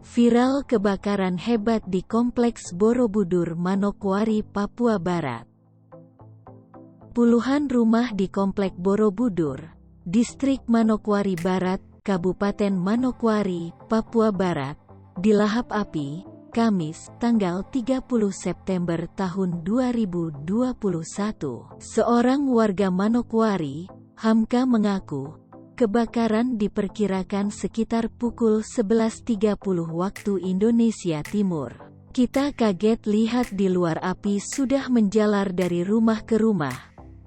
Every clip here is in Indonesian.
Viral kebakaran hebat di Kompleks Borobudur, Manokwari, Papua Barat. Puluhan rumah di Komplek Borobudur, Distrik Manokwari Barat, Kabupaten Manokwari, Papua Barat, dilahap api, Kamis, tanggal 30 September tahun 2021. Seorang warga Manokwari, Hamka, mengaku, kebakaran diperkirakan sekitar pukul 11.30 waktu Indonesia Timur. Kita kaget lihat di luar api sudah menjalar dari rumah ke rumah,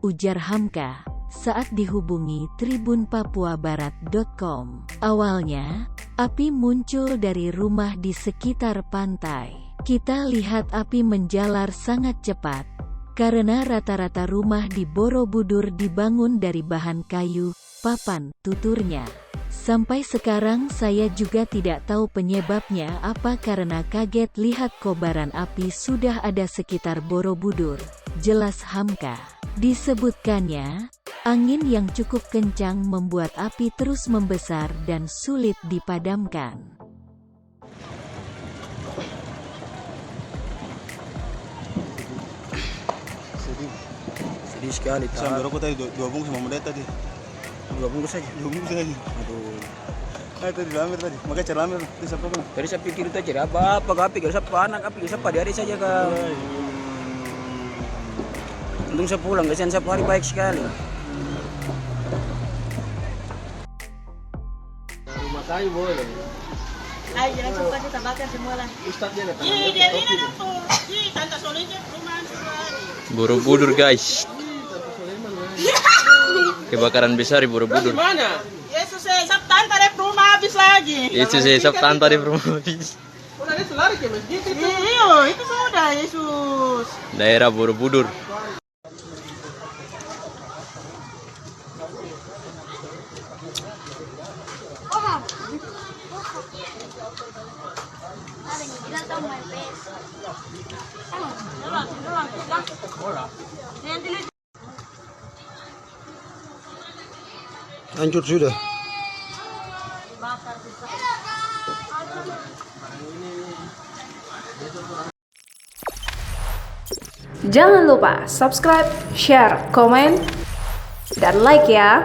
ujar Hamka, saat dihubungi tribunpapuabarat.com. Awalnya, api muncul dari rumah di sekitar pantai. Kita lihat api menjalar sangat cepat, karena rata-rata rumah di Borobudur dibangun dari bahan kayu, papan, tuturnya. Sampai sekarang saya juga tidak tahu penyebabnya apa karena kaget lihat kobaran api sudah ada sekitar Borobudur, jelas Hamka. Disebutkannya, angin yang cukup kencang membuat api terus membesar dan sulit dipadamkan. Sedih sekali. Saya merokok tadi dua bungkus sama muda tadi. Dua bungkus saja. Dua bungkus saja. Aduh. Tadi lamir tadi. Makanya cari lamir. Itu siapa kan? Tadi saya pikir itu aja apa api kalau siapa anak api siapa di hari saja kan. Untung saya pulang, kasihan saya hari baik sekali. Rumah kayu boleh. Ay, jangan suka kita bakar semua lah. Ustadz dia datang. Ih, dia ini tuh. Ih, tante Solinya rumah semua. Borobudur guys, kebakaran besar di Borobudur. Mana? Yesus sabtan tarik rumah habis lagi. Itu sih Sabtan tadi rumah habis. Udah dia lari ke masjid itu. Iya, itu sudah Yesus. Daerah Borobudur. Hancur sudah. Jangan lupa subscribe, share, komen, dan like ya.